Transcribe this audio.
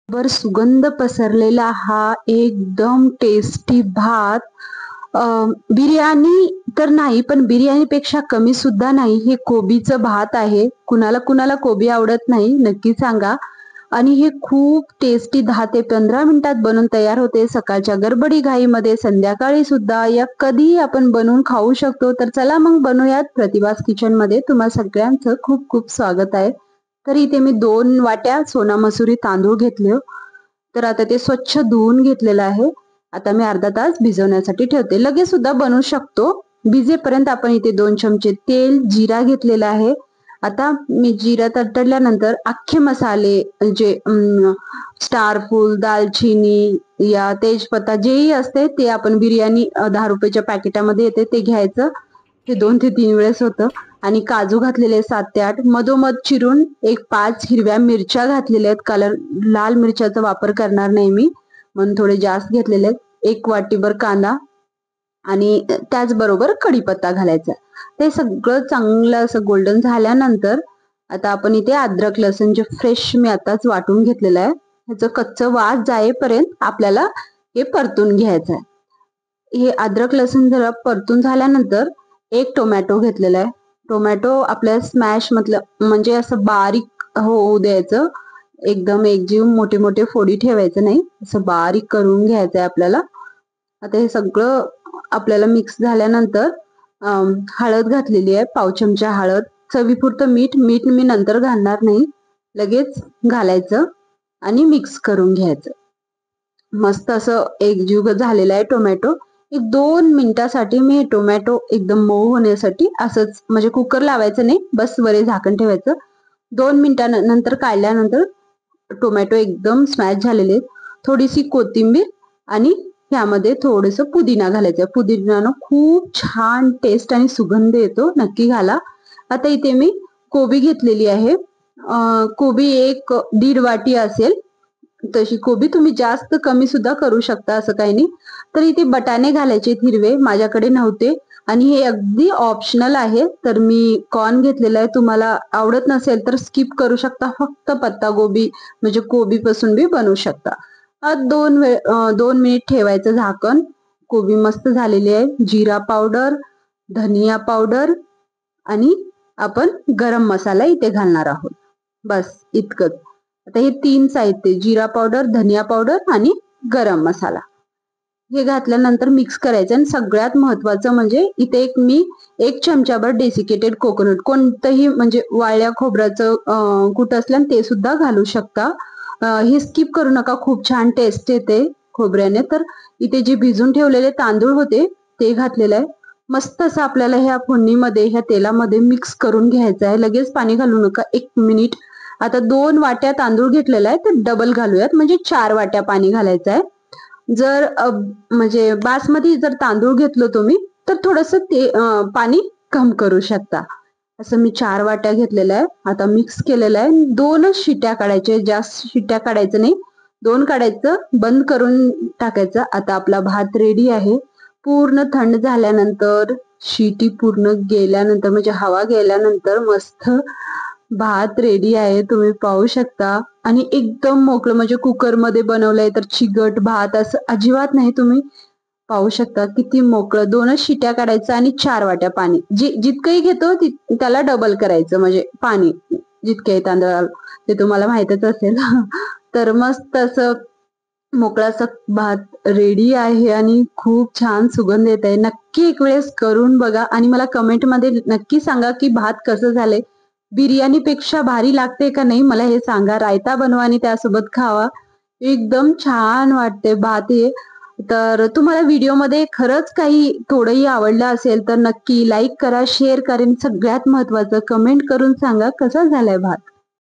वर सुगंध पसरलेला हा एकदम टेस्टी भात बिर्याणी तर नाही, पण बिर्याणीपेक्षा कमी सुद्धा नाही. हे कोबीचं भात आहे. कुणाला कुणाला कोबी आवडत नाही नक्की सांगा. आणि हे खूप टेस्टी 10 ते 15 मिनिटात बनून तयार होते. सकाळच्या गडबडी घाईमध्ये, संध्याकाळी सुद्धा या कधीही आपण बनवून खाऊ शकतो. तर चला मग बनवूयात. प्रतिभास किचन मध्ये तुम्हा सगळ्यांचं खूप खूप स्वागत आहे. तर इथे मी 2 वाट्या सोना मसुरी तांदूळ घेतले. तर आता ते स्वच्छ धुवून घेतलेलं आहे. आता मी अर्धा तास भिजवण्यासाठी ठेवते. लगेच सुद्धा बनवू शकतो. भिजेपर्यंत आपण इथे 2 चमचे तेल, जिरा घेतलेला आहे. आता मी जिरा तडतडल्यानंतर अख्खे मसाले जे स्टार फूल, दालचिनी या तेजपत्ता जेही असते ते आपण बिर्याणी 10 रुपयाच्या पॅकेटामध्ये येते ते घ्यायचं. ते 2 ते 3 वेळेस होतं. आणि काजू घातलेले 7 ते 8, मधोमध चिरून एक 5 हिरव्या मिरच्या घातलेल्या आहेत. कारण लाल मिरच्याचा वापर करणार नाही मी, म्हणून थोडे जास्त घेतलेले आहेत. 1 वाटीभर कांदा आणि त्याचबरोबर कढीपत्ता घालायचा. ते सगळं चांगलं असं गोल्डन झाल्यानंतर आता आपण इथे अद्रक लसूण जे फ्रेश मी आताच वाटून घेतलेलं आहे, ह्याचं कच्चं वास जाईपर्यंत आपल्याला हे परतून घ्यायचं आहे. हे अद्रक लसूण जरा परतून झाल्यानंतर 1 टोमॅटो घेतलेला आहे. टोमॅटो आपल्याला स्मॅश म्हणजे असं बारीक होऊ द्यायचं. एकदम एकजीव मोठे मोठे फोडी ठेवायचं नाही, असं बारीक करून घ्यायचंय आपल्याला. आता हे सगळं आपल्याला मिक्स झाल्यानंतर हळद घातलेली आहे, पाव चमचा हळद, चवीपुरतं मीठ. मीठ मी नंतर घालणार नाही, लगेच घालायचं आणि मिक्स करून घ्यायचं. मस्त असं एकजीव झालेला आहे टोमॅटो. एक 2 मिनिटासाठी मी टोमॅटो एकदम मऊ होण्यासाठी असंच, म्हणजे कुकर लावायचं नाही, बस वरे झाकण ठेवायचं. 2 मिनिटानंतर काढल्यानंतर टोमॅटो एकदम स्मॅश झालेले आहेत. थोडीशी कोथिंबीर आणि ह्यामध्ये थोडंसं पुदिना घालायचं. पुदिनानं खूप छान टेस्ट आणि सुगंध येतो, नक्की घाला. आता इथे मी कोबी घेतलेली आहे. कोबी 1-1.5 वाटी असेल तशी कोबी. तुम्ही जास्त कमी सुद्धा करू शकता, असं काही नाही. तर इथे बटाणे घालायचे हिरवे, माझ्याकडे नव्हते आणि हे अगदी ऑप्शनल आहे. तर मी कॉर्न घेतलेला आहे. तुम्हाला आवडत नसेल तर स्किप करू शकता. फक्त पत्ता गोबी म्हणजे कोबी पासून बी बनवू शकता. 2 मिनिट ठेवायचं झाकण. कोबी मस्त झालेली आहे. जिरा पावडर, धनिया पावडर आणि आपण गरम मसाला इथे घालणार आहोत. बस इतकंच. आता हे 3 साहित्य, जिरा पावडर, धनिया पावडर आणि गरम मसाला, हे घातल्यानंतर मिक्स करायचं. आणि सगळ्यात महत्वाचं म्हणजे इथे मी 1 चमचाभर डेसिकेटेड कोकोनट, कोणतंही म्हणजे वाळल्या खोबऱ्याचं कुट असलं ते सुद्धा घालू शकता. हे स्किप करू नका, खूप छान टेस्ट येते खोबऱ्याने. तर इथे जे भिजून ठेवलेले तांदूळ होते ते घातलेलं आहे. मस्त असं आपल्याला ह्या फोडणीमध्ये, ह्या तेलामध्ये मिक्स करून घ्यायचं आहे. लगेच पाणी घालू नका, 1 मिनिट. आता 2 वाट्या तांदूळ घेतलेला आहे, तर डबल घालूयात, म्हणजे 4 वाट्या पाणी घालायचं आहे. जर म्हणजे बासमती जर तांदूळ घेतलं तुम्ही तर थोडस ते पाणी कम करू शकता. असं मी 4 वाट्या घेतलेल्या आहे. आता मिक्स केलेलं आहे. 2च शिट्या काढायच्या, जास्त शिट्या काढायचं नाही. 2 काढायचं, बंद करून टाकायचं. आता आपला भात रेडी आहे. पूर्ण थंड झाल्यानंतर, शिटी पूर्ण गेल्यानंतर, म्हणजे हवा गेल्यानंतर मस्त भात रेडी आहे, तुम्ही पाहू शकता. आणि एकदम मोकळं, म्हणजे कुकर मध्ये बनवलंय तर चिकट भात असं अजिबात नाही. तुम्ही पाहू शकता किती मोकळं. 2च शिट्या काढायचं आणि 4 वाट्या पाणी. जितकंही घेतो त्याला डबल करायचं, म्हणजे पाणी जितके तांदळाला, ते तुम्हाला माहितच असेल. तर मस्त असं मोकळासा भात रेडी आहे आणि खूप छान सुगंध येत आहे. नक्की एक वेळेस करून बघा आणि मला कमेंट मध्ये नक्की सांगा की भात कसं झालंय. बिर्याणी पेक्षा भारी लागते का नाही मला हे सांगा. रायता बनवा आणि त्यासोबत खावा, एकदम छान वाटते भात हे. तर तुम्हाला व्हिडिओमध्ये खरंच काही थोडंही आवडलं असेल तर नक्की लाईक करा, शेअर करा, सगळ्यात महत्वाचं कमेंट करून सांगा कसा झालाय भात.